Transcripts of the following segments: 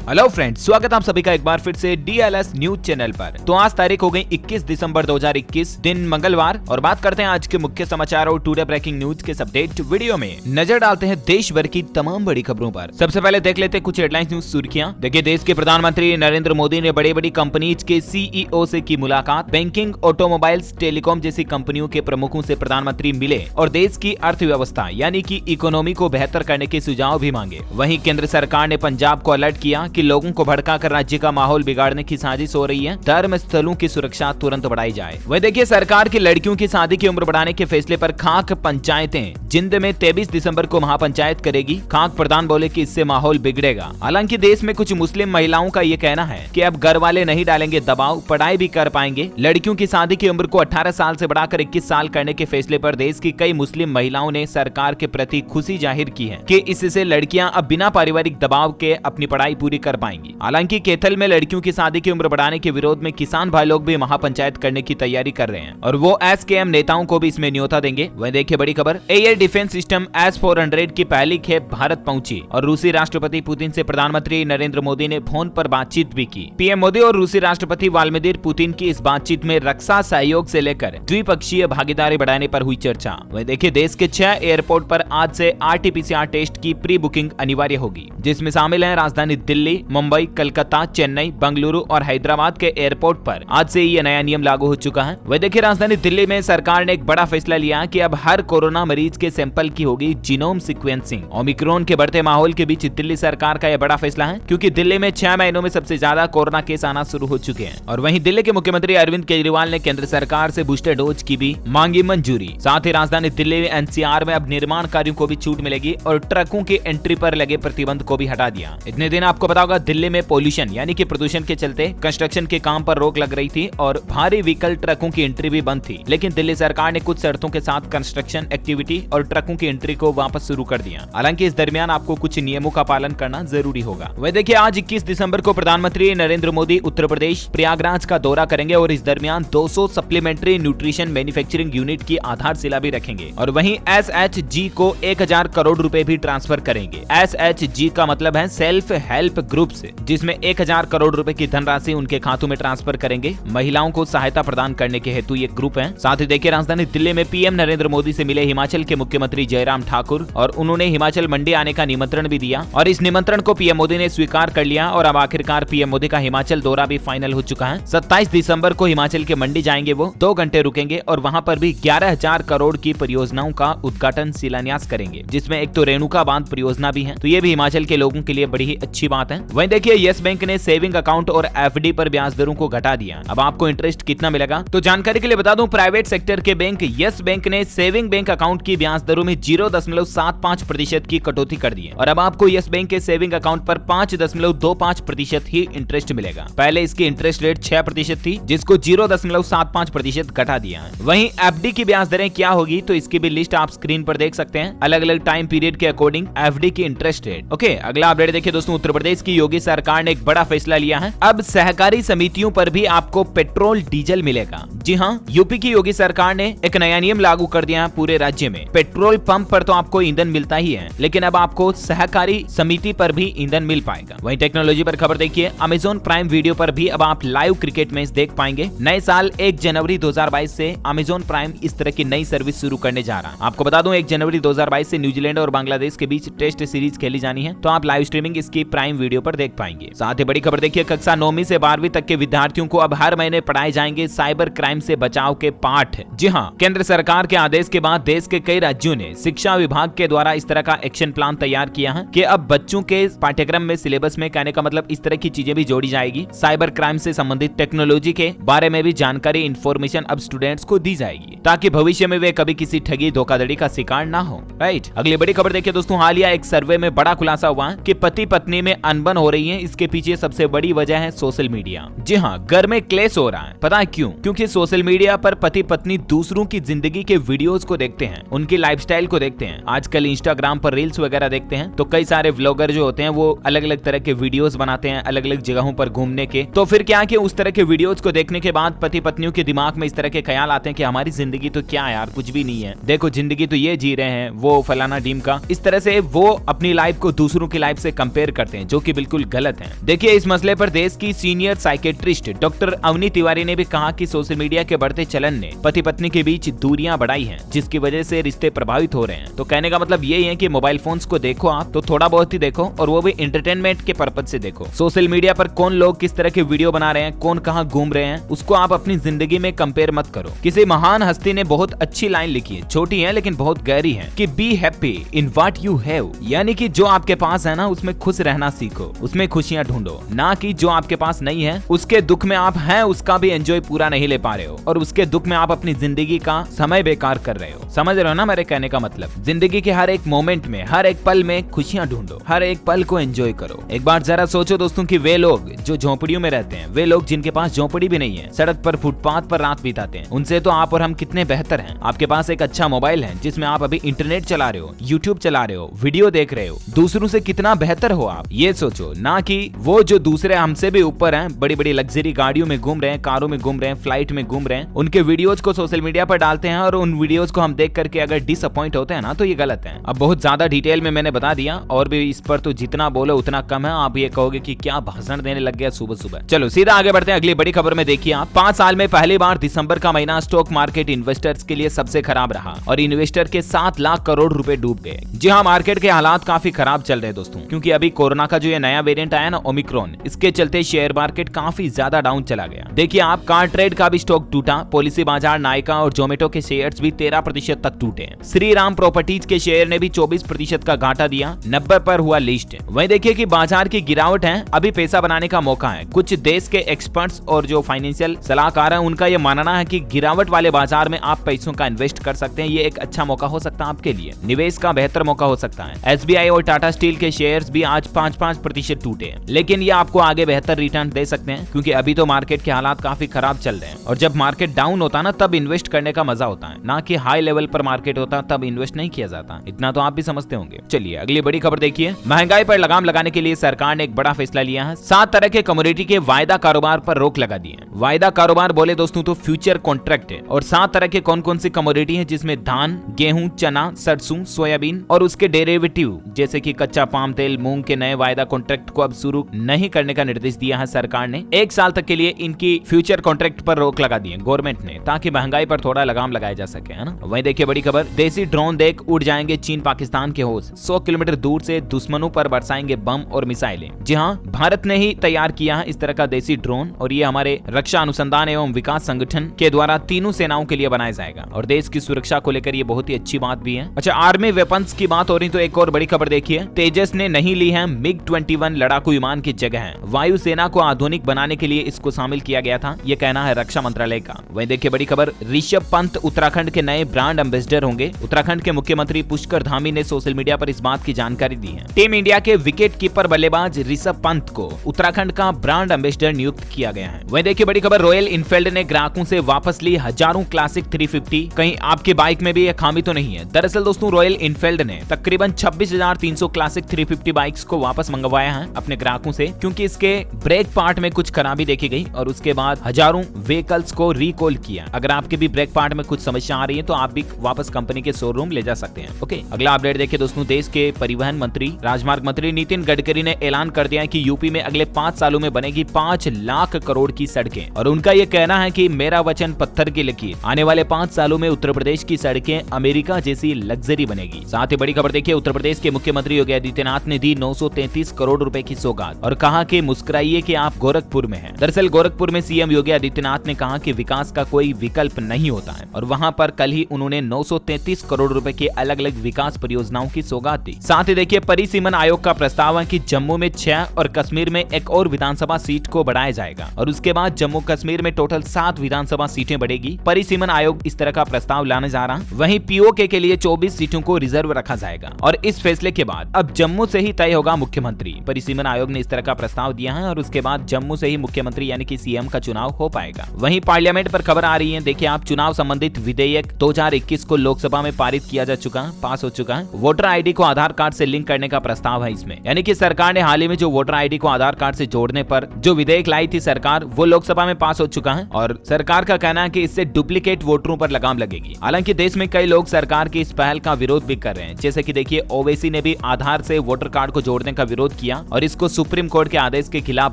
Hello friends, स्वागत है आप सभी का एक बार फिर से डीएलएस न्यूज चैनल पर। तो आज तारीख हो गई 21 दिसंबर 2021, दिन मंगलवार, और बात करते हैं आज के मुख्य समाचार और टुडे ब्रेकिंग न्यूज के अपडेट वीडियो में। नजर डालते हैं देश भर की तमाम बड़ी खबरों पर। सबसे पहले देख लेते हैं कुछ हेडलाइंस न्यूज सुर्खियां। देखिए, देश के प्रधानमंत्री नरेंद्र मोदी ने बड़ी बड़ी कंपनीज के सीईओ से की मुलाकात। बैंकिंग, ऑटोमोबाइल्स, टेलीकॉम जैसी कंपनियों के प्रमुखों से प्रधानमंत्री मिले और देश की अर्थव्यवस्था यानी कि इकोनॉमी को बेहतर करने के सुझाव भी मांगे। वहीं केंद्र सरकार ने पंजाब को अलर्ट किया कि लोगों को भड़काकर राज्य का माहौल बिगाड़ने की साजिश हो रही है, धर्म स्थलों की सुरक्षा तुरंत बढ़ाई जाए। वही देखिए, सरकार की लड़कियों की शादी की उम्र बढ़ाने के फैसले पर खाक पंचायतें जिंद में 23 दिसंबर को महापंचायत करेगी। खाक प्रधान बोले कि इससे माहौल बिगड़ेगा। हालांकि देश में कुछ मुस्लिम महिलाओं का ये कहना है कि अब घर वाले नहीं डालेंगे दबाव, पढ़ाई भी कर पाएंगे। लड़कियों की शादी की उम्र को 18 साल से बढ़ाकर 21 साल करने के फैसले पर देश की कई मुस्लिम महिलाओं ने सरकार के प्रति खुशी जाहिर की है कि इससे लड़कियां अब बिना पारिवारिक दबाव के अपनी पढ़ाई पूरी कर पाएंगी। हालांकि कैथल में लड़कियों की शादी की उम्र बढ़ाने के विरोध में किसान भाई लोग भी महापंचायत करने की तैयारी कर रहे हैं और वो एसकेएम नेताओं को भी इसमें न्योता देंगे। वह देखिए बड़ी खबर, एयर डिफेंस सिस्टम S-400 की पहली खेप भारत पहुंची और रूसी राष्ट्रपति पुतिन से प्रधानमंत्री नरेंद्र मोदी ने फोन पर बातचीत भी की। पीएम मोदी और रूसी राष्ट्रपति व्लादिमीर पुतिन की इस बातचीत में रक्षा सहयोग से लेकर द्विपक्षीय भागीदारी बढ़ाने पर हुई चर्चा। वह देखिए, देश के 6 एयरपोर्ट पर आज से RT-PCR टेस्ट की प्री बुकिंग अनिवार्य होगी, जिसमें शामिल है राजधानी दिल्ली, मुंबई, कलकत्ता, चेन्नई, बेंगलुरु और हैदराबाद के एयरपोर्ट पर। आज से ये नया नियम लागू हो चुका है। वह देखिए, राजधानी दिल्ली में सरकार ने एक बड़ा फैसला लिया कि अब हर कोरोना मरीज के सैंपल की होगी जीनोम सीक्वेंसिंग। ओमिक्रॉन के बढ़ते माहौल के बीच दिल्ली सरकार का यह बड़ा फैसला है, क्योंकि दिल्ली में 6 महीनों में सबसे ज्यादा कोरोना केस आना शुरू हो चुके हैं। और वहीं दिल्ली के मुख्यमंत्री अरविंद केजरीवाल ने केंद्र सरकार से बूस्टर डोज की भी मांगी मंजूरी। साथ ही राजधानी दिल्ली में NCR में अब निर्माण कार्यों को भी छूट मिलेगी और ट्रकों की एंट्री पर लगे प्रतिबंध को भी हटा दिया। इतने दिन आपको पता होगा, दिल्ली में पोल्यूशन यानी कि प्रदूषण के चलते कंस्ट्रक्शन के काम पर रोक लग रही थी और भारी व्हीकल ट्रकों की एंट्री भी बंद थी। लेकिन दिल्ली सरकार ने कुछ शर्तों के साथ कंस्ट्रक्शन एक्टिविटी और ट्रकों की एंट्री को वापस शुरू कर दिया। हालांकि इस दरमियान आपको कुछ नियमों का पालन करना जरूरी होगा। वह देखिए, आज 21 दिसंबर को प्रधानमंत्री नरेंद्र मोदी उत्तर प्रदेश प्रयागराज का दौरा करेंगे और इस दरमियान 200 सप्लीमेंट्री न्यूट्रिशन मैन्युफैक्चरिंग यूनिट की आधारशिला भी रखेंगे और वहीं SHG को 1000 करोड़ रुपए भी ट्रांसफर करेंगे। SHG का मतलब है सेल्फ हेल्प ग्रुप्स, जिसमें 1000 करोड़ रुपए की धनराशि उनके खातों में ट्रांसफर करेंगे। महिलाओं को सहायता प्रदान करने के हेतु ये ग्रुप है। साथ ही देखिए, राजधानी दिल्ली में पीएम नरेंद्र मोदी से मिले हिमाचल के मुख्यमंत्री जयराम ठाकुर और उन्होंने हिमाचल मंडी आने का निमंत्रण भी दिया और इस निमंत्रण को पीएम मोदी ने स्वीकार कर लिया और अब आखिरकार पीएम मोदी का हिमाचल दौरा भी फाइनल हो चुका है। 27 दिसंबर को हिमाचल के मंडी जाएंगे, वो 2 घंटे रुकेंगे और वहां पर भी 11,000 करोड़ की परियोजनाओं का उद्घाटन शिलान्यास करेंगे, जिसमें एक तो रेणुका बांध परियोजना भी है। तो ये भी हिमाचल के लोगों के लिए बड़ी ही अच्छी बात है। वहीं देखिए, यस बैंक ने सेविंग अकाउंट और FD पर ब्याज दरों को घटा दिया। अब आपको इंटरेस्ट कितना मिलेगा, तो जानकारी के लिए बता दूं, प्राइवेट सेक्टर के बैंक यस बैंक ने सेविंग बैंक अकाउंट की ब्याज दरों में 0.75% की कटौती कर दी है और अब आपको यस बैंक के सेविंग अकाउंट पर 5.25% ही इंटरेस्ट मिलेगा। पहले इसकी इंटरेस्ट रेट 6% थी, जिसको 0.75% घटा दिया है। वहीं FD की ब्याज दरें क्या होगी, तो इसकी भी लिस्ट आप स्क्रीन पर देख सकते हैं, अलग अलग टाइम पीरियड के अकॉर्डिंग FD की इंटरेस्ट रेट। ओके, अगला अपडेट देखिए दोस्तों, उत्तर प्रदेश की योगी सरकार ने एक बड़ा फैसला लिया है। अब सहकारी समितियों पर भी आपको पेट्रोल डीजल मिलेगा। जी हाँ, यूपी की योगी सरकार ने एक नया नियम लागू कर दिया है पूरे राज्य में। पेट्रोल पंप पर तो आपको ईंधन मिलता ही है, लेकिन अब आपको सहकारी समिति पर भी ईंधन मिल पाएगा। वहीं टेक्नोलॉजी पर खबर देखिए, अमेजॉन प्राइम वीडियो पर भी अब आप लाइव क्रिकेट मैच देख पाएंगे। नए साल 1 जनवरी 2022 से अमेजॉन प्राइम इस तरह की नई सर्विस शुरू करने जा रहा है। आपको बता दूं, 1 जनवरी 2022 से न्यूजीलैंड और बांग्लादेश के बीच टेस्ट सीरीज खेली जानी है, तो आप लाइव स्ट्रीमिंग इसकी प्राइम वीडियो पर देख पाएंगे। साथ ही बड़ी खबर देखिए, कक्षा 9वीं से 12वीं तक के विद्यार्थियों को अब हर महीने पढ़ाए जाएंगे साइबर क्राइम से बचाव के पाठ। जी हाँ, केंद्र सरकार के आदेश के बाद देश के कई राज्यों ने शिक्षा विभाग के द्वारा इस तरह का एक्शन प्लान तैयार किया है कि अब बच्चों के पाठ्यक्रम में, सिलेबस में, कहने का मतलब इस तरह की चीजें भी जोड़ी जाएगी। साइबर क्राइम से संबंधित टेक्नोलॉजी के बारे में भी जानकारी, इंफॉर्मेशन अब स्टूडेंट्स को दी जाएगी, ताकि भविष्य में वे कभी किसी ठगी धोखाधड़ी का शिकार ना हो। राइट, अगली बड़ी खबर देखिए दोस्तों, हालिया एक सर्वे में बड़ा खुलासा हुआ है कि पति पत्नी में अनबन हो रही है। इसके पीछे सबसे बड़ी वजह है सोशल मीडिया। जी हाँ, घर में क्लेश हो रहा है। पता है क्यों? क्योंकि सोशल मीडिया पर पति पत्नी दूसरों की जिंदगी के वीडियोस को देखते हैं, उनकी लाइफस्टाइल को देखते हैं। आजकल इंस्टाग्राम पर रील्स वगैरह देखते हैं, तो कई सारे व्लॉगर जो होते हैं वो अलग अलग तरह के वीडियोस बनाते हैं अलग अलग जगहों पर घूमने के। तो फिर क्या कि उस तरह के वीडियोस को देखने के बाद पति पत्नियों के दिमाग में इस तरह के ख्याल आते हैं कि हमारी जिंदगी तो क्या यार, कुछ भी नहीं है, देखो जिंदगी तो ये जी रहे हैं, वो फलाना टीम का। इस तरह से वो अपनी लाइफ को दूसरों की लाइफ से कंपेयर करते हैं, जो कि बिल्कुल गलत है। देखिए, इस मसले पर देश की senior psychiatrist doctor Avani Tiwari ने भी कहा कि सोशल मीडिया के बढ़ते चलन ने पति पत्नी के बीच दूरियां बढ़ाई हैं, जिसकी वजह से रिश्ते प्रभावित हो रहे हैं। तो कहने का मतलब यही है कि मोबाइल फोन्स को देखो आप तो थोड़ा बहुत ही देखो, और वो भी एंटरटेनमेंट के पर्पज से देखो। सोशल मीडिया पर कौन लोग किस तरह के वीडियो बना रहे हैं, कौन कहाँ घूम रहे हैं, उसको आप अपनी जिंदगी में कंपेयर मत करो। किसी महान हस्ती ने बहुत अच्छी लाइन लिखी है, छोटी है लेकिन बहुत गहरी है, कि be happy in what you have, यानी कि जो आपके पास है ना उसमें खुश रहना सीखो, उसमें खुशियां ढूंढो, ना कि जो आपके पास नहीं है उसके दुख में आप हैं उसका भी एंजॉय पूरा नहीं ले पा रहे हो, और उसके दुख में आप अपनी जिंदगी का समय बेकार कर रहे हो। समझ रहे हो ना मेरे कहने का मतलब? जिंदगी के हर एक मोमेंट में, हर एक पल में खुशियां ढूंढो, हर एक पल को एंजॉय करो। एक बार जरा सोचो दोस्तों कि वे लोग जो झोपड़ियों में रहते हैं, वे लोग जिनके पास झोपड़ी भी नहीं है, सड़क पर फुटपाथ पर रात बिताते हैं, उनसे तो आप और हम कितने बेहतर हैं। आपके पास एक अच्छा मोबाइल है जिसमें आप अभी इंटरनेट चला रहे हो, यूट्यूब चला रहे हो, वीडियो देख रहे हो, दूसरों से कितना बेहतर हो आप, ये सोचो। ना कि वो जो दूसरे हमसे भी ऊपर हैं, बड़ी बड़ी लग्जरी गाड़ियों में घूम रहे हैं, कारों में घूम रहे हैं, फ्लाइट में घूम रहे हैं, उनके वीडियोज को सोशल मीडिया पर डालते हैं, और उन वीडियोज को हम देख करके अगर डिसअपॉइंट होते हैं ना, तो ये गलत है। अब बहुत ज्यादा डिटेल में मैंने बता दिया, और भी इस पर तो जितना बोलो उतना कम है। आप ये कहोगे कि क्या भाषण देने लग गया सुबह सुबह। चलो सीधा आगे बढ़ते हैं अगली बड़ी खबर में। देखिए आप, 5 साल में पहली बार दिसंबर का महीना स्टॉक मार्केट इन्वेस्टर्स के लिए सबसे खराब रहा, और इन्वेस्टर के 7 लाख करोड़ रुपए डूब गए। जी हाँ, मार्केट के हालात काफी खराब चल रहे हैं दोस्तों, क्योंकि अभी कोरोना का जो ये नया वेरिएंट आया ना, ओमिक्रॉन, इसके चलते शेयर मार्केट काफी ज्यादा डाउन चला गया। देखिए आप, कार ट्रेड का भी स्टॉक टूटा, पॉलिसी बाजार, नायका और जोमेटो के शेयर्स भी 13% तक टूटे। श्री राम प्रॉपर्टीज के शेयर ने भी 24% का घाटा दिया, 90 पर हुआ लिस्ट। वहीं देखिए कि बाजार की गिरावट है, अभी पैसा बनाने का मौका है। कुछ देश के एक्सपर्ट्स और जो फाइनेंशियल सलाहकार हैं, उनका ये मानना है कि गिरावट वाले बाजार में आप पैसों का इन्वेस्ट कर सकते हैं। ये एक अच्छा मौका हो सकता है आपके लिए, निवेश का बेहतर मौका हो सकता है। SBI और टाटा स्टील के शेयर्स भी आज 5-5% टूटे, लेकिन ये आपको आगे बेहतर रिटर्न दे सकते हैं, क्योंकि अभी तो मार्केट के हालात काफी खराब चल रहे हैं। और जब मार्केट डाउन होता है ना, तब इन्वेस्ट करने का मजा होता है, ना कि हाई लेवल पर मार्केट होता तब इन्वेस्ट नहीं किया जाता। इतना तो आप भी समझते होंगे। चलिए अगली बड़ी खबर देखिए। महंगाई पर लगाम लगाने के लिए सरकार ने एक बड़ा फैसला लिया है। 7 तरह के कमोडिटी के वायदा कारोबार पर रोक लगा दी है। वायदा कारोबार बोले दोस्तों तो फ्यूचर कॉन्ट्रैक्ट है, और 7 तरह के कौन कौन सी कमोडिटी है, जिसमें धान, गेहूं, चना, सरसों, सोयाबीन और उसके डेरिवेटिव जैसे कि कच्चा पाम तेल, मूंग के नए वायदा कॉन्ट्रैक्ट को अब शुरू नहीं करने का निर्देश दिया है सरकार ने। 1 साल तक के लिए इनकी फ्यूचर कॉन्ट्रैक्ट पर रोक लगा दी है गवर्नमेंट ने, ताकि महंगाई पर थोड़ा लगाम लगाया जा सके, है ना। वहीं देखिए बड़ी खबर, देसी ड्रोन देख उड़ जाएंगे चीन पाकिस्तान के होश, 100 किलोमीटर दूर से दुश्मनों पर बरसाएंगे बम और मिसाइलें। जी हाँ, भारत ने ही तैयार किया है इस तरह का देसी ड्रोन, और ये हमारे रक्षा अनुसंधान एवं विकास संगठन के द्वारा तीनों सेनाओं के लिए बनाया जाएगा, और देश की सुरक्षा को लेकर ये बहुत ही अच्छी बात भी है। अच्छा, आर्मी वेपन्स की बात हो रही तो एक और बड़ी खबर देखिए, तेजस ने नहीं ली है MiG-21 लड़ाकू विमान की जगह। वायुसेना को आधुनिक बनाने के लिए इसको शामिल किया गया था, ये कहना है रक्षा मंत्रालय का। वहीं देखिए बड़ी खबर, ऋषभ पंत उत्तराखंड के नए ब्रांड एम्बेसडर होंगे। उत्तराखंड के मुख्यमंत्री पुष्कर धामी ने सोशल मीडिया पर इस बात की जानकारी दी है। टीम इंडिया के विकेट कीपर बल्लेबाज ऋषभ पंत को उत्तराखंड का ब्रांड एम्बेसडर नियुक्त किया गया है। वहीं देखिए बड़ी खबर, रॉयल इनफील्ड ने ग्राहकों से वापस ली हजारों क्लासिक 350। कहीं आपकी बाइक में भी यह खामी तो नहीं है? दरअसल दोस्तों, रॉयल इनफील्ड ने तकरीबन 26,300 क्लासिक 350 बाइक्स को वापस मंगवाया है अपने ग्राहकों से, क्योंकि इसके ब्रेक पार्ट में कुछ खराबी देखी गई, और उसके बाद हजारों व्हीकल्स को रिकॉल किया। अगर आपके भी ब्रेक पार्ट में कुछ समस्या आ रही है तो आप भी वापस कंपनी के शोरूम ले जा सकते हैं। ओके, अगला अपडेट देखिए दोस्तों, देश के परिवहन मंत्री, राजमार्ग मंत्री नितिन गडकरी ने ऐलान कर दिया है कि यूपी में अगले 5 सालों में बनेगी 5 लाख करोड़ की सड़कें, और उनका यह कहना है कि मेरा वचन पत्थर की लकीर, आने वाले 5 सालों में उत्तर प्रदेश की सड़कें अमेरिका जैसी लग्जरी बनेगी। साथ ही बड़ी खबर देखिए, उत्तर प्रदेश के मुख्यमंत्री योगी आदित्यनाथ ने दी 933 करोड़ रुपए की सौगात, और कहा कि मुस्कुराइए कि आप गोरखपुर में हैं। दरअसल गोरखपुर में सीएम योगी आदित्यनाथ ने कहा कि विकास का कोई विकल्प नहीं होता है, और वहां पर कल ही उन्होंने 933 करोड़ रुपए की अलग अलग विकास परियोजनाओं की सौगात दी। साथ ही देखिए, परिसीमन आयोग का प्रस्ताव है कि जम्मू में 6 और कश्मीर में एक और विधानसभा सीट को बढ़ाया जाएगा, और उसके बाद जम्मू कश्मीर में टोटल 7 विधानसभा सीटें बढ़ेगी। परिसीमन आयोग इस तरह का प्रस्ताव लाने जा रहा है। वहीं पीओके के लिए 24 सीटों को रिजर्व रखा जाएगा, और इस फैसले के बाद अब जम्मू से ही तय होगा मुख्यमंत्री। परिसीमन आयोग ने इस तरह का प्रस्ताव दिया है, और उसके बाद जम्मू से ही मुख्यमंत्री यानी कि सीएम का चुनाव हो पाएगा। वहीं पार्लियामेंट पर खबर आ रही है, देखिए आप, चुनाव संबंधित विधेयक 2021 को लोकसभा में पारित किया जा चुका है, पास हो चुका है। वोटर आईडी को आधार कार्ड से लिंक करने का प्रस्ताव है इसमें, यानी कि सरकार ने हाल ही में जो वोटर आईडी को आधार कार्ड से जोड़ने पर जो विधेयक लाई थी सरकार, वो लोकसभा में पास हो चुका है, और सरकार का कहना है कि इससे डुप्लीकेट वोटरों पर लगाम लगेगी। हालांकि देश में कई लोग सरकार की इस पहल का विरोध भी कर रहे हैं, जैसे कि देखिए ओवैसी ने भी आधार से वोटर कार्ड को जोड़ने का विरोध किया किया और इसको सुप्रीम कोर्ट के आदेश के खिलाफ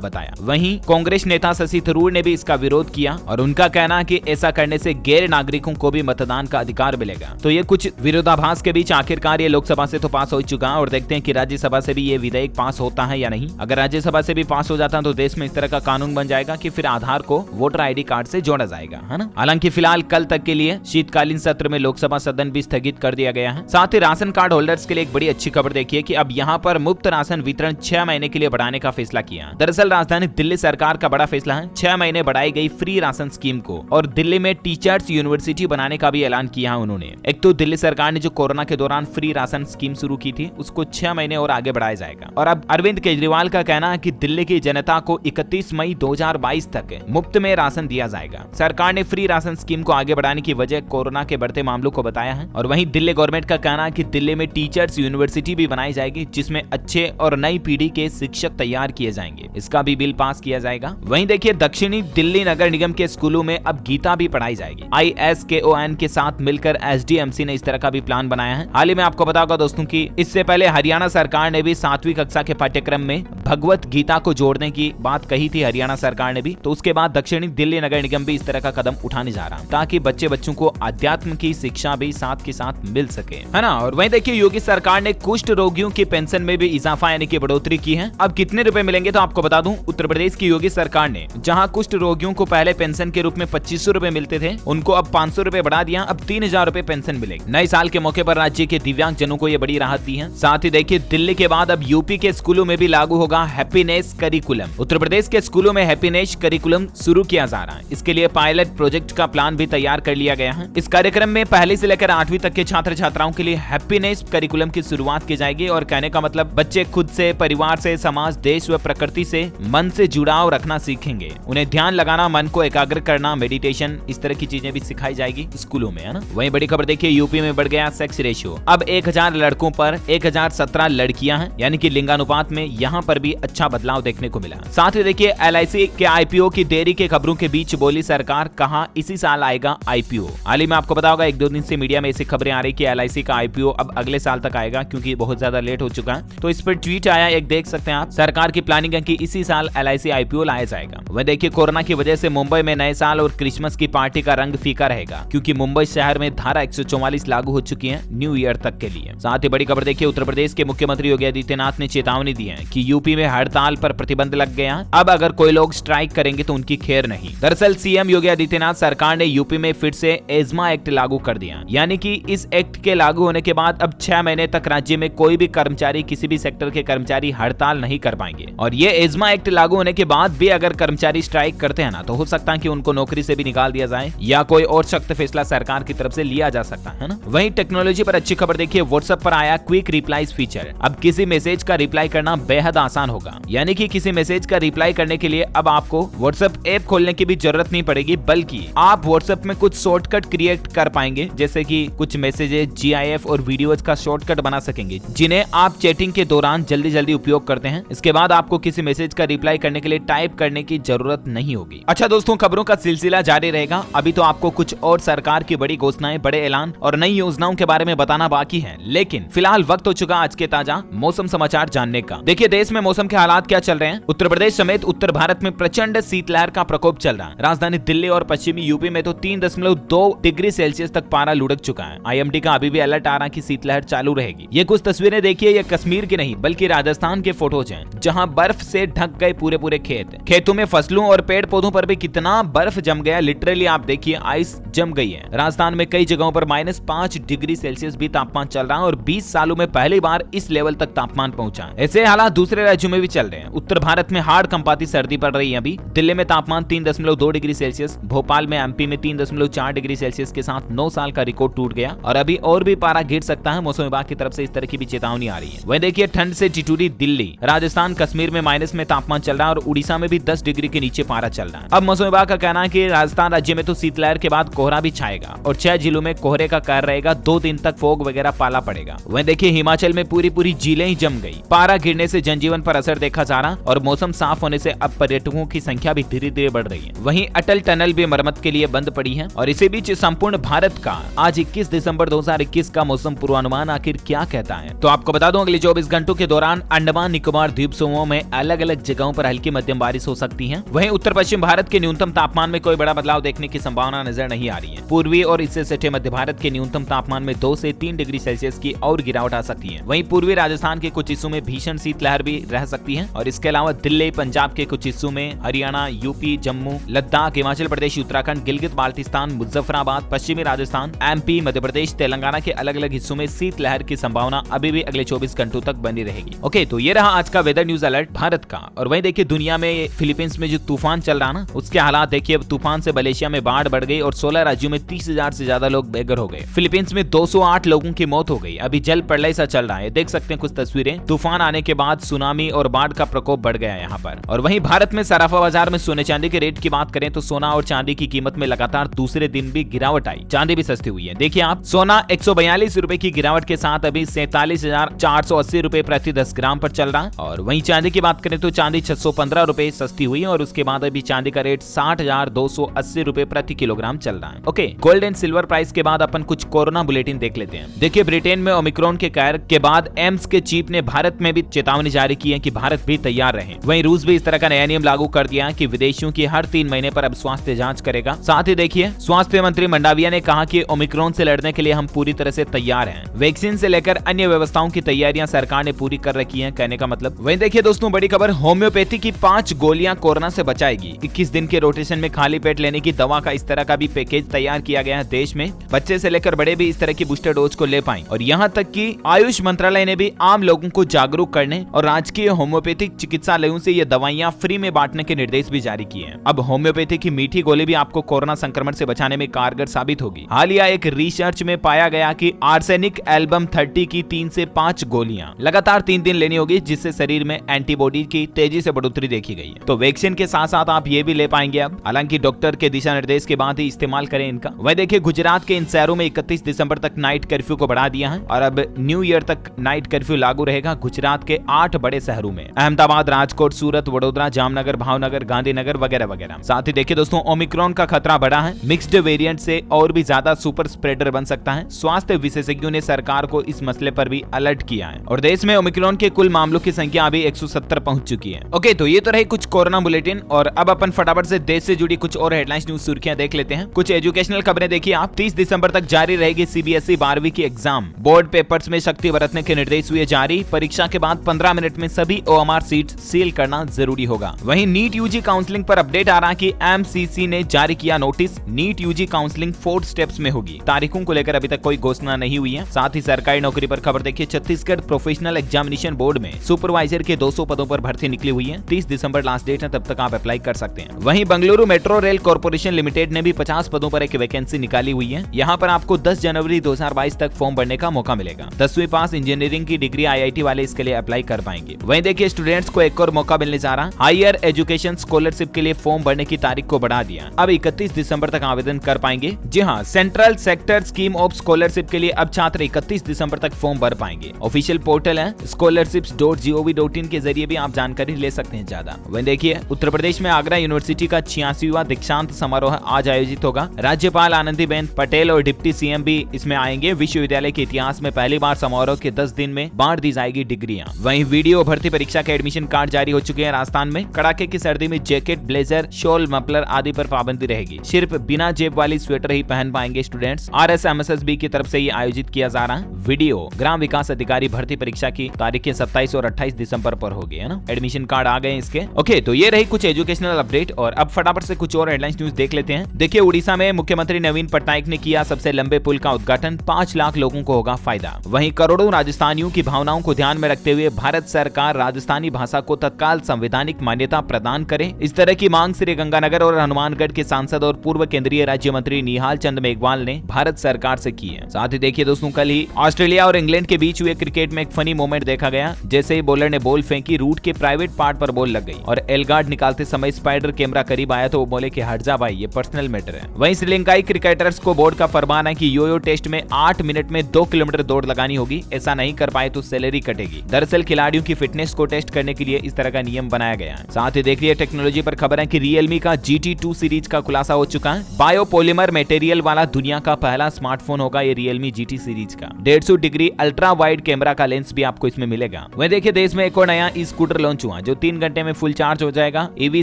बताया। वहीं कांग्रेस नेता शशि थरूर ने भी इसका विरोध किया और उनका कहना है कि ऐसा करने से गैर नागरिकों को भी मतदान का अधिकार मिलेगा। तो ये कुछ विरोधाभास के बीच आखिरकार ये लोकसभा से तो पास हो चुका है और देखते हैं कि राज्यसभा से भी ये विधेयक पास होता है या नहीं। अगर राज्यसभा से भी पास हो जाता है तो देश में इस तरह का कानून बन जाएगा कि फिर आधार को वोटर ID कार्ड से जोड़ा जाएगा, है ना। हालांकि फिलहाल कल तक के लिए शीतकालीन सत्र में लोकसभा सदन भी स्थगित कर दिया गया है। साथ ही राशन कार्ड होल्डर्स के लिए एक बड़ी अच्छी खबर देखिए कि अब यहाँ पर मुफ्त राशन वितरण 6 महीने के लिए बढ़ाने का फैसला किया। दरअसल राजधानी दिल्ली सरकार का बड़ा फैसला है। 6 महीने बढ़ाई गई फ्री राशन स्कीम को और दिल्ली में टीचर्स यूनिवर्सिटी बनाने का भी ऐलान किया उन्होंने। एक तो दिल्ली सरकार ने जो कोरोना के दौरान फ्री राशन स्कीम शुरू की थी उसको 6 महीने और आगे बढ़ाया जाएगा। और अब अरविंद केजरीवाल का कहना है कि दिल्ली की जनता को 31 मई 2022 तक मुफ्त में राशन दिया जाएगा। सरकार ने फ्री राशन स्कीम को आगे बढ़ाने की वजह कोरोना के बढ़ते मामलों को बताया है। और वहीं दिल्ली गवर्नमेंट का कहना है कि दिल्ली में टीचर्स यूनिवर्सिटी भी बनाई जाएगी जिसमें अच्छे और नई पीढ़ी के शिक्षक तैयार किए जाएंगे। इसका भी बिल पास किया जाएगा। वहीं देखिए दक्षिणी दिल्ली नगर निगम के स्कूलों में अब गीता भी पढ़ाई जाएगी। ISKON के साथ मिलकर SDMC ने इस तरह का भी प्लान बनाया है। हाल ही में आपको बताऊंगा दोस्तों कि इससे पहले हरियाणा सरकार ने भी 7वीं कक्षा के पाठ्यक्रम में भगवत गीता को जोड़ने की बात कही थी हरियाणा सरकार ने भी। तो उसके बाद दक्षिणी दिल्ली नगर निगम भी इस तरह का कदम उठाने जा रहा है ताकि बच्चों को अध्यात्म की शिक्षा भी साथ के साथ मिल सके, है ना। और वहीं देखिए योगी सरकार ने कुष्ठ रोगियों की पेंशन में भी इजाफा यानी कि बढ़ोतरी की है। अब कितने रुपए मिलेंगे तो आपको बता दूं, उत्तर प्रदेश की योगी सरकार ने जहां कुष्ठ रोगियों को पहले पेंशन के रूप में 2500 रुपए मिलते थे उनको अब 500 रुपए बढ़ा दिया। अब 3000 रुपए पेंशन मिलेगी। नए साल के मौके पर राज्य के दिव्यांग जनों को ये बड़ी राहत दी है। साथ ही देखिए दिल्ली के बाद अब यूपी के स्कूलों में भी लागू होगा हैप्पीनेस करिकुलम। उत्तर प्रदेश के स्कूलों में हैप्पीनेस करिकुलम शुरू किया जा रहा है। इसके लिए पायलट प्रोजेक्ट का प्लान भी तैयार कर लिया गया है। इस कार्यक्रम में पहली से लेकर 8वीं तक के छात्र छात्राओं के लिए हैप्पीनेस करिकुलम की शुरुआत की जाएगी। और कहने का मतलब बच्चे खुद से, परिवार से, समाज, देश व प्रकृति से मन से जुड़ाव रखना सीखेंगे। उन्हें ध्यान लगाना, मन को एकाग्र करना, मेडिटेशन, इस तरह की चीजें भी सिखाई जाएगी स्कूलों में, है ना। वहीं बड़ी खबर देखिए यूपी में बढ़ गया सेक्स रेशियो। अब 1000 लड़कों पर 1017 लड़कियां हैं यानी कि लिंगानुपात में यहाँ पर भी अच्छा बदलाव देखने को मिला। साथ ही देखिए LIC के IPO की देरी के खबरों के बीच बोली सरकार, कहा इसी साल आएगा IPO। हाल ही में आपको पता होगा 1-2 दिन से मीडिया में ऐसी खबरें आ रही कि LIC का IPO अब अगले साल तक आएगा क्योंकि बहुत ज्यादा लेट हो चुका है। तो इस पर ट्वीट आया, एक देख सकते हैं आप। सरकार की प्लानिंग है कि इसी साल LIC IPO लाया जाएगा। वह देखिए कोरोना की वजह से मुंबई में नए साल और क्रिसमस की पार्टी का रंग फीका रहेगा क्योंकि मुंबई शहर में धारा 144 लागू हो चुकी है न्यू ईयर तक के लिए। साथ ही बड़ी खबर देखिए उत्तर प्रदेश के मुख्यमंत्री योगी आदित्यनाथ ने चेतावनी दी है कि यूपी में हड़ताल पर प्रतिबंध लग गया। अब अगर कोई लोग स्ट्राइक करेंगे तो उनकी खैर नहीं। दरअसल CM योगी आदित्यनाथ सरकार ने यूपी में फिर से एजमा एक्ट लागू कर दिया यानी कि इस एक्ट के लागू होने के बाद अब 6 महीने तक राज्य में कोई भी कर्मचारी, किसी भी सेक्टर के कर्मचारी हड़ताल नहीं कर पाएंगे। और ये एजमा एक्ट लागू होने के बाद भी अगर कर्मचारी स्ट्राइक करते हैं ना तो हो सकता है कि उनको नौकरी से भी निकाल दिया जाए या कोई और सख्त फैसला सरकार की तरफ से लिया जा सकता है ना। वहीं टेक्नोलॉजी पर अच्छी खबर देखिए, व्हाट्सएप पर आया क्विक रिप्लाईज फीचर। अब किसी मैसेज का रिप्लाई करना बेहद आसान होगा यानी कि किसी मैसेज का रिप्लाई करने के लिए अब आपको व्हाट्सएप ऐप खोलने की भी जरूरत नहीं पड़ेगी बल्कि आप व्हाट्सएप में कुछ शॉर्टकट क्रिएट कर पाएंगे जैसे कि कुछ मैसेजेस, GIF और वीडियोज का शॉर्टकट बना सकेंगे जिन्हें आप चैटिंग के दौरान जल्दी जल्दी उपयोग करते हैं। इसके बाद आपको किसी मैसेज का रिप्लाई करने के लिए टाइप करने की जरूरत नहीं होगी। अच्छा दोस्तों, खबरों का सिलसिला जारी रहेगा। अभी तो आपको कुछ और सरकार की बड़ी घोषणाएं, बड़े ऐलान और नई योजनाओं के बारे में बताना बाकी है, लेकिन फिलहाल वक्त हो चुका आज के ताजा मौसम समाचार जानने का। देखिए देश में मौसम के हालात क्या चल रहे हैं। उत्तर प्रदेश समेत उत्तर भारत में प्रचंड शीतलहर का प्रकोप चल रहा है। राजधानी दिल्ली और पश्चिमी यूपी में तो 3.2 डिग्री सेल्सियस तक पारा लुढ़क चुका है। IMD का अभी भी अलर्ट आ रहा है कि शीतलहर चालू रहेगी। ये कुछ तस्वीरें देखिए, ये कश्मीर की नहीं बल्कि राजस्थान के फोटोज हैं जहां बर्फ से ढक गए पूरे खेतों में फसलों और पेड़ पौधों पर भी कितना बर्फ जम गया। लिटरली आप देखिए आइस जम गई है। राजस्थान में कई जगहों पर -5 डिग्री सेल्सियस भी तापमान चल रहा है और 20 सालों में पहली बार इस लेवल तक तापमान पहुंचा है। ऐसे हालात दूसरे राज्यों में भी चल रहे हैं। उत्तर भारत में हाड़ कंपाती सर्दी पड़ रही है। अभी दिल्ली में तापमान 3.2 डिग्री सेल्सियस, भोपाल में MP में 3.4 डिग्री सेल्सियस के साथ 9 साल का रिकॉर्ड टूट गया और अभी और भी पारा गिर सकता है। मौसम विभाग की तरफ से इस तरह की भी चेतावनी आ रही है। वहीं देखिए ठंड से ठिठुरी दिल्ली, राजस्थान, कश्मीर में माइनस में तापमान चल रहा है और उड़ीसा में भी 10 डिग्री के नीचे पारा चल रहा है। अब मौसम विभाग का कहना है कि राजस्थान राज्य में तो शीतलहर के बाद कोहरा भी छाएगा और 6 जिलों में कोहरे का कहर रहेगा। 2 दिन तक फोग वगैरह पाला पड़ेगा। वहीं देखिए हिमाचल में पूरी झीलें ही जम गई। पारा गिरने से जनजीवन पर असर देखा जा रहा और मौसम साफ होने से अब पर्यटकों की संख्या भी धीरे-धीरे बढ़ रही है। वहीं अटल टनल भी मरम्मत के लिए बंद पड़ी है। और इसी बीच संपूर्ण भारत का आज 21 दिसंबर 2021 का मौसम पूर्वानुमान आखिर क्या कहता है, तो आपको बता दूं अगले 24 घंटों के दौरान अंडमान निकोबार द्वीप समूह में अलग अलग जगहों पर हल्की मध्यम बारिश हो सकती है। वहीं उत्तर पश्चिम भारत के न्यूनतम तापमान में कोई बड़ा बदलाव देखने की संभावना नजर नहीं आ रही है। पूर्वी और इससे सटे मध्य भारत के न्यूनतम तापमान में 2 से 3 डिग्री सेल्सियस की और गिरावट आ सकती है। वहीं पूर्वी राजस्थान के कुछ हिस्सों में भीषण शीतलहर भी रह सकती है और इसके अलावा दिल्ली, पंजाब के कुछ हिस्सों में, हरियाणा, यूपी, जम्मू, लद्दाख, हिमाचल प्रदेश, उत्तराखंड, गिलगित बाल्टिस्तान, मुजफ्फराबाद, पश्चिमी राजस्थान, एमपी, मध्य प्रदेश, तेलंगाना के अलग अलग हिस्सों में शीतलहर की संभावना अभी भी अगले 24 घंटों तक बनी रहेगी। ओके, तो ये रहा आज का वेदर न्यूज अलर्ट भारत का। और वहीं देखिए दुनिया में फिलीपींस में जो तूफान चल रहा ना, उसके हालात देखिए। तूफान से मलेशिया में बाढ़ बढ़ गई और 16 राज्यों में 30,000 से ज्यादा लोग बेघर हो गए। फिलीपींस में 208 लोगों की मौत हो गई। अभी जल प्रलय सा चल रहा है, देख सकते हैं कुछ तस्वीरें। तूफान आने के बाद सुनामी और बाढ़ का प्रकोप बढ़ गया यहाँ पर। और वहीं भारत में सराफा बाजार में सोने चांदी के रेट की बात करें तो सोना और चांदी की कीमत में लगातार दूसरे दिन भी गिरावट आई। चांदी भी सस्ती हुई है। देखिए आप, सोना 142 रुपए की गिरावट के साथ अभी 47,480 रुपए प्रति 10 ग्राम पर चल रहा है। और वहीं चांदी की बात करें तो चांदी 615 रुपए सस्ती हुई और उसके बाद अभी चांदी का रेट 60,280 रुपए प्रति किलोग्राम चल रहा है। Okay, gold and silver price के बाद अपन कुछ कोरोना बुलेटिन देख लेते हैं। देखिए ब्रिटेन में ओमिक्रॉन के कहर के बाद एम्स के चीफ ने भारत में भी चेतावनी जारी की है कि भारत भी तैयार रहे। वहीं रूस भी इस तरह का नया नियम लागू कर दिया है कि विदेशियों की हर 3 महीने पर अब स्वास्थ्य जांच करेगा। साथ ही देखिए स्वास्थ्य मंत्री मंडाविया ने कहा कि ओमिक्रॉन से लड़ने के लिए हम पूरी तरह से तैयार हैं। वैक्सीन से लेकर अन्य व्यवस्थाओं की तैयारियां सरकार ने पूरी कर रखी हैं, कहने का मतलब। वहीं देखिए दोस्तों, बड़ी खबर, होम्योपैथी की 5 गोलियां कोरोना से बचाएगी। 21 दिन के रोटेशन में खाली पेट लेने की दवा का इस तरह का भी पैकेज तैयार किया गया है देश में। बच्चे से लेकर बड़े भी इस तरह की बूस्टर डोज को ले पाएं। और यहाँ तक कि आयुष मंत्रालय ने भी आम लोगों को जागरूक करने और राजकीय होम्योपैथिक चिकित्सालयों से ये दवाइयां फ्री में बांटने के निर्देश भी जारी किए हैं। अब होम्योपैथी की मीठी गोली भी आपको कोरोना संक्रमण से बचाने में कारगर साबित होगी। हालिया एक रिसर्च में पाया गया कि आर्सेनिक एल्बम 30 की 3 से 5 गोलियां लगातार 3 दिन लेनी होगी, जिससे शरीर में एंटीबॉडी की तेजी से बढ़ोतरी देखी गई है। तो वैक्सीन के साथ साथ आप ये भी ले पाएंगे अब, हालांकि डॉक्टर के दिशा निर्देश के बाद ही इस्तेमाल करें इनका। वह देखिए गुजरात के इन शहरों में 31 दिसंबर तक नाइट कर्फ्यू को बढ़ा दिया है और अब न्यू ईयर तक नाइट कर्फ्यू लागू रहेगा गुजरात के 8 बड़े शहरों में, अहमदाबाद, राजकोट, सूरत, वडोदरा, जामनगर, भावनगर, गांधीनगर वगैरह वगैरह। साथ ही देखिए दोस्तों, ओमिक्रॉन का खतरा बढ़ा है। मिक्स्ड वेरिएंट से और भी ज्यादा सुपर स्प्रेडर बन सकता है। स्वास्थ्य विशेषज्ञों ने सरकार को इस मसले पर भी अलर्ट किया है और देश में ओमिक्रॉन के कुल मामलों की संख्या अभी 170 पहुंच चुकी है। ओके, तो ये तो रही कुछ कोरोना बुलेटिन और अब अपन फटाफट से देश से जुड़ी कुछ और हेडलाइंस न्यूज सुर्खियां देख लेते हैं। कुछ एजुकेशनल खबरें देखिए आप। 30 दिसंबर तक जारी रहेगी सीबीएसई 12वीं की एग्जाम। बोर्ड पेपर्स में सख्ती बरतने के निर्देश हुए जारी। परीक्षा के बाद 15 मिनट में सभी ओएमआर सीट सील करना जरूरी होगा। वहीं नीट यूजी काउंसलिंग पर अपडेट आ रहा कि एमसीसी ने जारी किया notice. NEET UG counselling 4 steps में होगी। तारीखों को लेकर अभी तक कोई घोषणा नहीं हुई है। साथ ही सरकारी नौकरी पर खबर देखिए। छत्तीसगढ़ प्रोफेशनल एग्जामिनेशन बोर्ड में सुपरवाइजर के 200 पदों पर भर्ती निकली हुई है। 30 दिसंबर लास्ट डेट है, तब तक आप अप्लाई कर सकते हैं। वहीं Bengaluru metro rail corporation limited ने भी 50 पदों पर एक वैकेंसी निकाली हुई है। यहाँ पर आपको 10 जनवरी 2022 तक फॉर्म भरने का मौका मिलेगा। 10वीं पास इंजीनियरिंग की डिग्री आईआईटी वाले इसके लिए अप्लाई कर पाएंगे। वहीं देखिए स्टूडेंट्स को एक और मौका मिलने जा रहा। हायर एजुकेशन स्कॉलरशिप के लिए फॉर्म भरने की तारीख को बढ़ा दिया। अब 31 दिसंबर तक आवेदन कर पाएंगे। जी हाँ, central sector scheme of scholarship के लिए अब छात्र 31 दिसंबर तक फॉर्म भर पाएंगे। ऑफिशियल पोर्टल है scholarships.gov.in के जरिए भी आप जानकारी ले सकते हैं ज्यादा। वहीं देखिए उत्तर प्रदेश में आगरा यूनिवर्सिटी का 86वां दीक्षांत समारोह आज आयोजित होगा। राज्यपाल आनंदीबेन पटेल और डिप्टी सीएम भी इसमें आएंगे। विश्वविद्यालय के इतिहास में पहली बार समारोह के 10 दिन में बांट दी जाएगी डिग्रियां। वहीं वीडियो भर्ती परीक्षा के एडमिशन कार्ड जारी हो चुके हैं। राजस्थान में कड़ाके की सर्दी में जैकेट, ब्लेजर, शॉल, मफलर आदि पर पाबंदी रहेगी। सिर्फ बिना जेब वाली स्वेटर ही पहन पाएंगे स्टूडेंट्स। RSMSSB की तरफ से ये आयोजित किया जा रहा है। वीडियो ग्राम विकास अधिकारी भर्ती परीक्षा की तारीखें 27 और 28 दिसंबर पर होगी, है ना। एडमिशन कार्ड आ गए इसके। ओके, तो ये रही कुछ एजुकेशनल अपडेट और अब फटाफट से कुछ और हेडलाइंस न्यूज देख लेते हैं। देखिए उड़ीसा में मुख्यमंत्री नवीन पटनायक ने किया सबसे लंबे पुल का उद्घाटन। 5 लाख लोगों को होगा फायदा। वहीं करोड़ों राजस्थानियों की भावनाओं को ध्यान में रखते हुए भारत सरकार राजस्थानी भाषा को तत्काल संवैधानिक मान्यता प्रदान करे। इस तरह की मांग श्री गंगानगर और हनुमानगढ़ के सांसद और पूर्व केंद्रीय राज्य मंत्री निहाल चंद मेघवाल ने भारत सरकार से की है। साथ ही देखिए दोस्तों, कल ही ऑस्ट्रेलिया और इंग्लैंड के बीच हुए क्रिकेट में एक फनी मोमेंट देखा गया। जैसे ही बॉलर ने बॉल फेंकी, रूट के प्राइवेट पार्ट पर बॉल लग गई और एलगार्ड निकालते समय स्पाइडर कैमरा करीब आया तो वो बोले कि हट जा भाई, ये पर्सनल मैटर है। वहीं श्रीलंकाई क्रिकेटर्स को बोर्ड का फरमान है कि यो-यो टेस्ट में 8 मिनट में 2 किलोमीटर दौड़ लगानी होगी। ऐसा नहीं कर पाए तो सैलरी कटेगी। दरअसल खिलाड़ियों की फिटनेस को टेस्ट करने के लिए इस तरह का नियम बनाया गया है। साथ ही देखिए टेक्नोलॉजी पर खबर है कि Realme का GT2 सीरीज का खुलासा हो चुका है। बायोपॉलीमर मटेरियल वाला दुनिया का पहला स्मार्टफोन होगा ये Realme GT सीरीज का। 150 डिग्री अल्ट्रा वाइड कैमरा का लेंस भी आपको इसमें मिलेगा। किया। वहीं देखिए देश में एक और नया ई स्कूटर लॉन्च हुआ जो 3 घंटे में फुल चार्ज हो जाएगा। ईवी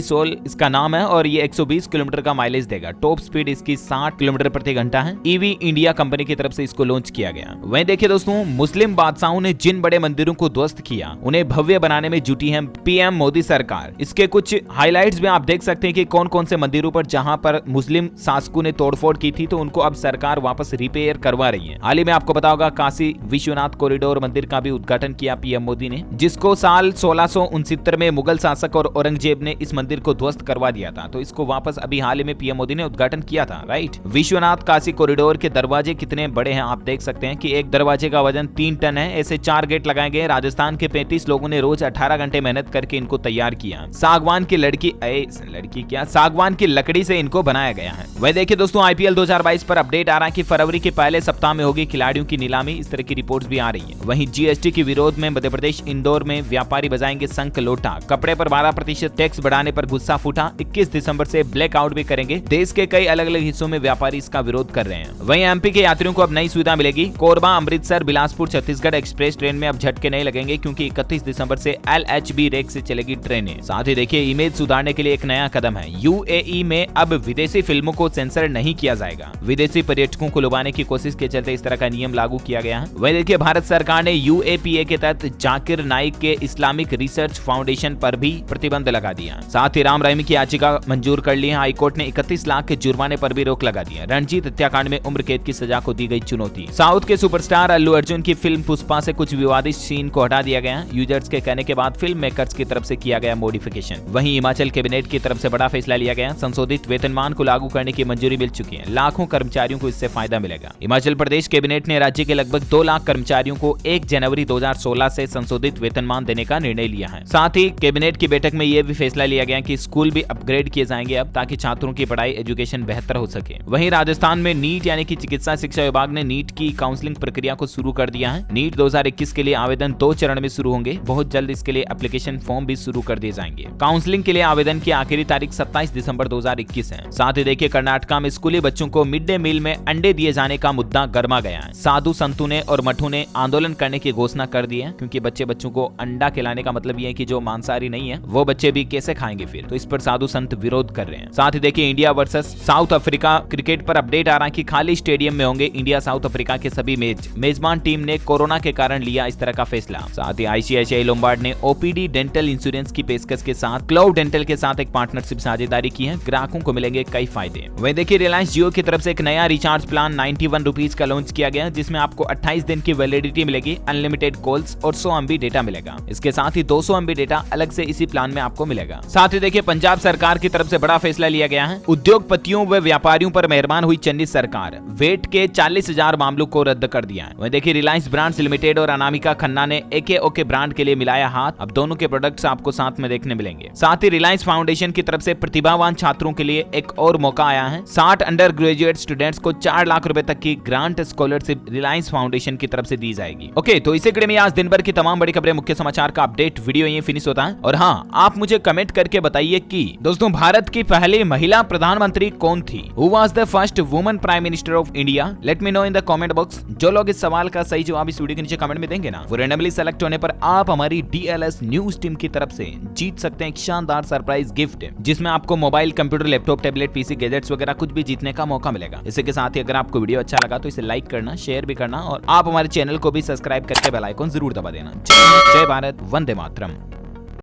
सोल इसका नाम है और ये 120 किलोमीटर का माइलेज देगा। टॉप स्पीड इसकी 60 किलोमीटर प्रति घंटा है। ईवी इंडिया कंपनी की तरफ से इसको लॉन्च किया गया। वहीं देखिए दोस्तों, मुस्लिम बादशाहों ने जिन बड़े मंदिरों को ध्वस्त किया उन्हें भव्य बनाने में जुटी है पीएम मोदी सरकार। इसके कुछ हाइलाइट्स में आप देख सकते हैं कि कौन कौन से मंदिरों पर जहां पर मुस्लिम शासकों ने तोड़फोड़ की थी तो उनको अब सरकार वापस रिपेयर करवा रही है। हाल ही में आपको पता होगा काशी विश्वनाथ कॉरिडोर मंदिर का भी उद्घाटन किया पीएम मोदी ने, जिसको साल 1669 में मुगल शासक और औरंगजेब ने इस मंदिर को ध्वस्त करवा दिया था। तो इसको वापस अभी हाल ही में पीएम मोदी ने उद्घाटन किया था। राइट, विश्वनाथ काशी कॉरिडोर के दरवाजे कितने बड़े हैं आप देख सकते हैं कि एक दरवाजे का वजन 3 टन है। ऐसे 4 गेट लगाए गए। राजस्थान के 35 लोगों ने रोज 18 घंटे मेहनत करके इनको तैयार किया। सागवान की सागवान की लकड़ी से इनको बनाया गया है। वह देखिए दोस्तों, आईपीएल 2022 पर अपडेट आ रहा है कि फरवरी के पहले सप्ताह में होगी खिलाड़ियों की नीलामी। इस तरह की रिपोर्ट्स भी आ रही है। वहीं जीएसटी के विरोध में मध्य प्रदेश इंदौर में व्यापारी बजाएंगे शंख लोटा। कपड़े पर 12% टैक्स बढ़ाने पर गुस्सा फूटा। 21 दिसंबर से ब्लैकआउट भी करेंगे। देश के कई अलग अलग हिस्सों में व्यापारी इसका विरोध कर रहे हैं। वहीं एमपी के यात्रियों को अब नई सुविधा मिलेगी। कोरबा अमृतसर बिलासपुर छत्तीसगढ़ एक्सप्रेस ट्रेन में अब झटके नहीं लगेंगे क्योंकि 31 दिसंबर से एलएचबी रेक से चलेगी ट्रेनें। साथ ही देखिए इमेज सुधारने के लिए एक नया कदम है। यूएई में अब विदेशी फिल्मों को सेंसर नहीं किया जाएगा। विदेशी पर्यटकों को लुभाने की कोशिश के चलते इस तरह का नियम लागू किया गया है। वहीं देखिए भारत सरकार ने यूएपीए के तहत जाकिर नाइक के इस्लामिक रिसर्च फाउंडेशन पर भी प्रतिबंध लगा दिया। साथ ही राम रहीम की याचिका मंजूर कर ली है। हाईकोर्ट ने 31 लाख के जुर्माने पर भी रोक लगा दिया। रणजीत हत्याकांड में उम्र कैद की सजा को दी गई चुनौती। साउथ के सुपरस्टार अल्लू अर्जुन की फिल्म पुष्पा से कुछ विवादित सीन को हटा दिया गया। यूजर्स के कहने के बाद फिल्म मेकर्स की तरफ से किया गया मॉडिफिकेशन। वहीं हिमाचल कैबिनेट की तरफ से बड़ा फैसला लिया गया। संशोधित वेतनमान को लागू करने की मंजूरी मिल चुकी है। लाखों कर्मचारियों को इससे फायदा मिलेगा। हिमाचल प्रदेश कैबिनेट ने राज्य के लगभग 2 लाख कर्मचारियों को 1 जनवरी 2016 से संशोधित वेतनमान देने का निर्णय लिया है। साथ ही कैबिनेट की बैठक में यह भी फैसला लिया गया कि स्कूल भी अपग्रेड किए जाएंगे अब, ताकि छात्रों की पढ़ाई एजुकेशन बेहतर हो सके। वहीं राजस्थान में नीट यानी कि चिकित्सा शिक्षा विभाग ने नीट की काउंसलिंग प्रक्रिया को शुरू कर दिया है। नीट 2021 के लिए आवेदन 2 चरण में शुरू होंगे। बहुत जल्द इसके लिए एप्लीकेशन फॉर्म भी शुरू कर दिए जाएंगे। काउंसलिंग के लिए आवेदन की आखिरी तारीख 27 दिसंबर 2021 है। साथ ही देखिए कर्नाटका में स्कूली बच्चों को मिड डे मील में अंडे दिए जाने का मुद्दा गर्मा गया है। साधु संतों ने और मठों ने आंदोलन करने की घोषणा कर दी है क्योंकि बच्चों को अंडा खिलाने का मतलब ये है कि जो मांसाहारी नहीं है वो बच्चे भी कैसे खाएंगे फिर। तो इस पर साधु संत विरोध कर रहे हैं। साथ ही देखिए India versus south Africa cricket पर अपडेट आ रहा है कि खाली स्टेडियम में होंगे इंडिया साउथ अफ्रीका के सभी मैच। मेजबान टीम ने कोरोना के कारण लिया इस तरह का फैसला। साथ ही आईसीआईसीआई लोम्बार्ड ने ओपीडी डेंटल इंश्योरेंस की पेशकश के साथ क्लाउड डेंटल के साथ एक पार्टनरशिप साझेदारी की है। ग्राहकों को मिलेंगे कई फायदे। वहीं देखिए रिलायंस जियो की तरफ से एक नया रिचार्ज प्लान 91 रुपीज का लॉन्च किया गया जिसमें आपको 28 दिन की वैलिडिटी मिलेगी, अनलिमिटेड कॉल्स और 100 MB डेटा मिलेगा। इसके साथ ही 200 MB डेटा अलग से इसी प्लान में आपको मिलेगा। साथ ही देखिए पंजाब सरकार की तरफ से बड़ा फैसला लिया गया है। उद्योगपतियों व व्यापारियों पर मेहरबान हुई चंडी सरकार। वेट के 40,000 मामलों को रद्द कर दिया है। वहीं देखिए रिलायंस ब्रांड्स लिमिटेड और अनामिका खन्ना ने एके ओके ब्रांड के लिए मिलाया हाथ। अब दोनों के प्रोडक्ट्स आपको साथ में देखने मिलेंगे। साथ ही रिलायंस फाउंडेशन की तरफ से प्रतिभावान छात्रों के लिए एक और मौका आया है। 60 अंडर ग्रेजुएट स्टूडेंट्स को 4 लाख रुपए तक की ग्रांट स्कॉलरशिप रिलायंस फाउंडेशन की तरफ से दी जाएगी। ओके, तो इसी कड़ी में आज दिन भर की तमाम बड़ी खबरें, मुख्य समाचार का अपडेट वीडियो ये फिनिश होता है। और हाँ, आप मुझे कमेंट करके बताइए कि दोस्तों भारत की पहली महिला प्रधानमंत्री कौन थी? Who was the first woman prime minister of India? Let me know in the comment box. जो लोग इस सवाल का सही जवाब इस वीडियो के नीचे कमेंट में देंगे ना, वो रैंडमली सेलेक्ट होने पर आप हमारी DLS न्यूज टीम की तरफ से जीत सकते हैं एक शानदार सरप्राइज गिफ्ट, जिसमें आपको mobile, computer, laptop, tablet, PC, gadgets वगैरह कुछ भी जीतने का मौका मिलेगा। इसी के साथ ही अगर आपको वीडियो अच्छा लगा तो इसे लाइक करना, शेयर भी करना और आप हमारे चैनल को भी सब्सक्राइब करके बेल आइकन जरूर दबा देना। जय भारत, वंदे मातरम।